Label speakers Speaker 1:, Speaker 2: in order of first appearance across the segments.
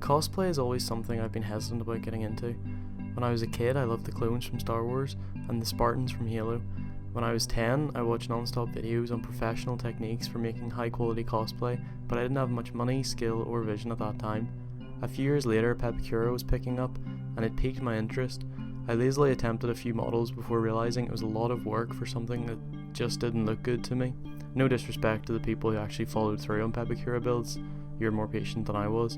Speaker 1: Cosplay is always something I've been hesitant about getting into. When I was a kid, I loved the clones from Star Wars and the Spartans from Halo. When I was 10, I watched non-stop videos on professional techniques for making high quality cosplay, but I didn't have much money, skill or vision at that time. A few years later, Pepakura was picking up and it piqued my interest. I lazily attempted a few models before realising it was a lot of work for something that just didn't look good to me. No disrespect to the people who actually followed through on Pepakura builds, you're more patient than I was.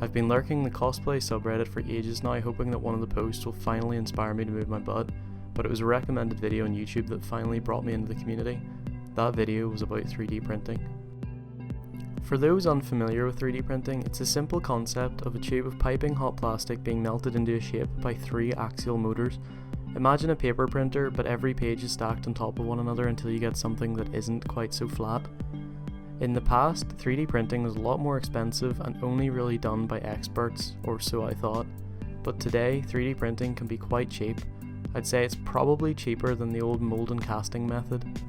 Speaker 1: I've been lurking the cosplay subreddit for ages now, hoping that one of the posts will finally inspire me to move my butt, but it was a recommended video on YouTube that finally brought me into the community. That video was about 3D printing. For those unfamiliar with 3D printing, it's a simple concept of a tube of piping hot plastic being melted into a shape by 3 axial motors. Imagine a paper printer, but every page is stacked on top of one another until you get something that isn't quite so flat. In the past, 3D printing was a lot more expensive and only really done by experts, or so I thought. But today, 3D printing can be quite cheap. I'd say it's probably cheaper than the old mold and casting method.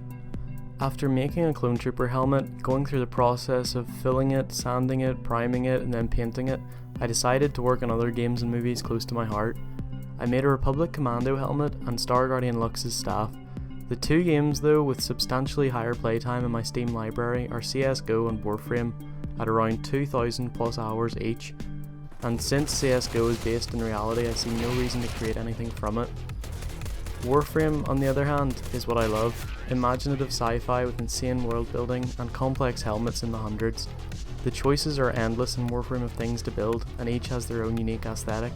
Speaker 1: After making a clone trooper helmet, going through the process of filling it, sanding it, priming it, and then painting it, I decided to work on other games and movies close to my heart. I made a Republic Commando helmet and Star Guardian Lux's staff. The 2 games though with substantially higher playtime in my Steam library are CSGO and Warframe at around 2,000 plus hours each, and since CSGO is based in reality, I see no reason to create anything from it. Warframe, on the other hand, is what I love: imaginative sci-fi with insane world building and complex helmets in the hundreds. The choices are endless in Warframe of things to build, and each has their own unique aesthetic.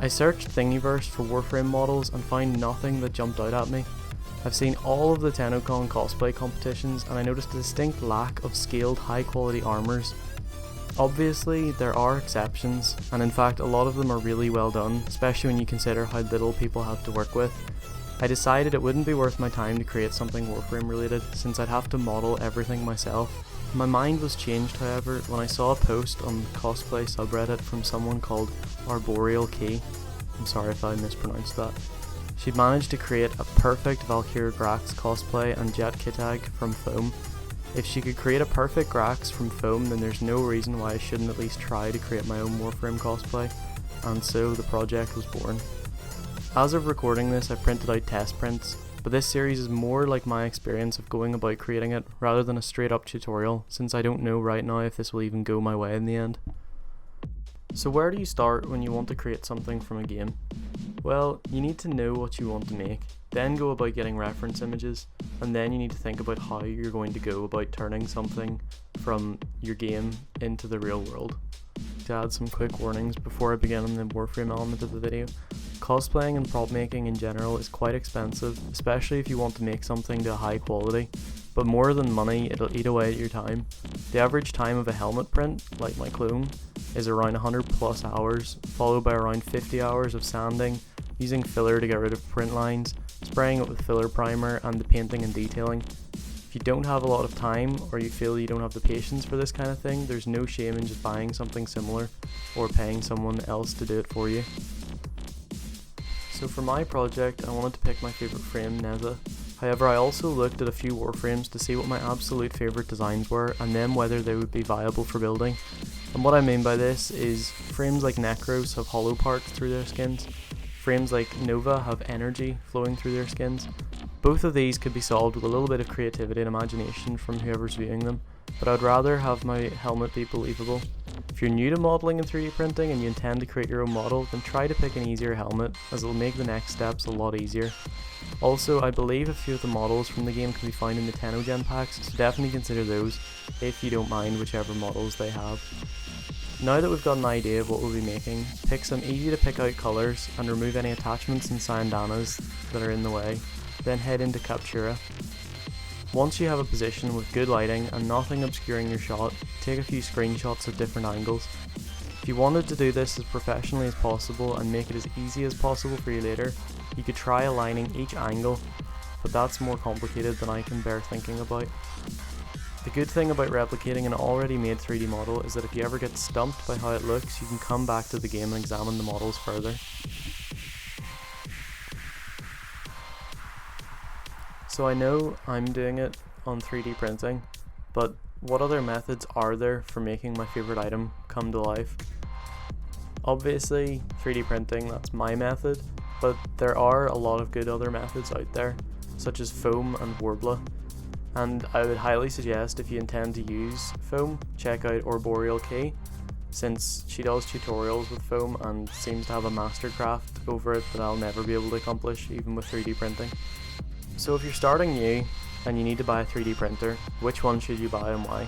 Speaker 1: I searched Thingiverse for Warframe models and found nothing that jumped out at me. I've seen all of the TennoCon cosplay competitions and I noticed a distinct lack of scaled high quality armors. Obviously there are exceptions, and in fact a lot of them are really well done, especially when you consider how little people have to work with. I decided it wouldn't be worth my time to create something Warframe related, since I'd have to model everything myself. My mind was changed, however, when I saw a post on the cosplay subreddit from someone called ARBOREALKEY. I'm sorry if I mispronounced that. She'd managed to create a perfect Valkyrie Grax cosplay and Jet Kitag from foam. If she could create a perfect Grax from foam, then there's no reason why I shouldn't at least try to create my own Warframe cosplay, and so the project was born. As of recording this, I printed out test prints, but this series is more like my experience of going about creating it rather than a straight up tutorial, since I don't know right now if this will even go my way in the end. So where do you start when you want to create something from a game? Well, you need to know what you want to make, then go about getting reference images, and then you need to think about how you're going to go about turning something from your game into the real world. To add some quick warnings before I begin on the Warframe element of the video, cosplaying and prop making in general is quite expensive, especially if you want to make something to a high quality, but more than money, it'll eat away at your time. The average time of a helmet print, like my clone, is around 100 plus hours, followed by around 50 hours of sanding, using filler to get rid of print lines, spraying it with filler primer, and the painting and detailing. If you don't have a lot of time, or you feel you don't have the patience for this kind of thing, there's no shame in just buying something similar, or paying someone else to do it for you. So for my project, I wanted to pick my favourite frame, Nezha. However, I also looked at a few Warframes to see what my absolute favourite designs were, and then whether they would be viable for building. And what I mean by this is, frames like Necros have hollow parts through their skins. Frames like Nova have energy flowing through their skins. Both of these could be solved with a little bit of creativity and imagination from whoever's viewing them, but I'd rather have my helmet be believable. If you're new to modelling and 3D printing and you intend to create your own model, then try to pick an easier helmet, as it'll make the next steps a lot easier. Also, I believe a few of the models from the game can be found in the TennoGen packs, so definitely consider those, if you don't mind whichever models they have. Now that we've got an idea of what we'll be making, pick some easy to pick out colours and remove any attachments and sandanas that are in the way, then head into Captura. Once you have a position with good lighting and nothing obscuring your shot, take a few screenshots at different angles. If you wanted to do this as professionally as possible and make it as easy as possible for you later, you could try aligning each angle, but that's more complicated than I can bear thinking about. The good thing about replicating an already made 3D model is that if you ever get stumped by how it looks, you can come back to the game and examine the models further. So I know I'm doing it on 3D printing, but what other methods are there for making my favourite item come to life. Obviously 3D printing, that's my method, but there are a lot of good other methods out there, such as foam and Worbla, and I would highly suggest if you intend to use foam, check out ARBOREALKEY, since she does tutorials with foam and seems to have a mastercraft over it that I'll never be able to accomplish even with 3D printing. So if you're starting new and you need to buy a 3D printer, which one should you buy and why?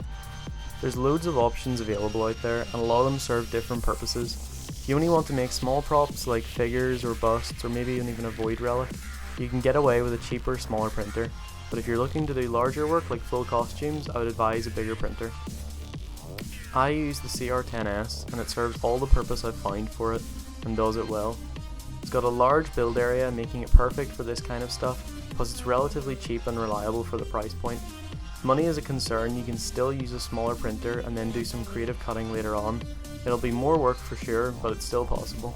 Speaker 1: There's loads of options available out there and a lot of them serve different purposes. If you only want to make small props like figures or busts or maybe even a void relic, you can get away with a cheaper, smaller printer, but if you're looking to do larger work like full costumes, I would advise a bigger printer. I use the CR10S and it serves all the purpose I've found for it and does it well. It's got a large build area making it perfect for this kind of stuff, plus it's relatively cheap and reliable for the price point. If money is a concern, you can still use a smaller printer and then do some creative cutting later on. It'll be more work for sure, but it's still possible.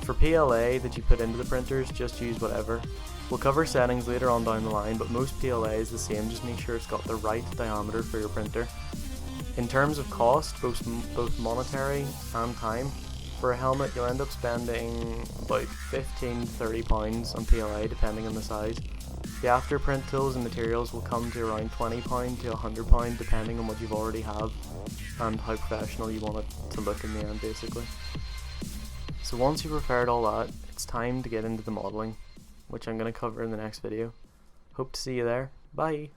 Speaker 1: For PLA that you put into the printers, just use whatever. We'll cover settings later on down the line, but most PLA is the same, just make sure it's got the right diameter for your printer. In terms of cost, both monetary and time, for a helmet you'll end up spending about £15–30 on PLA depending on the size. The after print tools and materials will come to around £20 to £100 depending on what you've already have and how professional you want it to look in the end basically. So once you've prepared all that, it's time to get into the modelling, which I'm going to cover in the next video. Hope to see you there. Bye!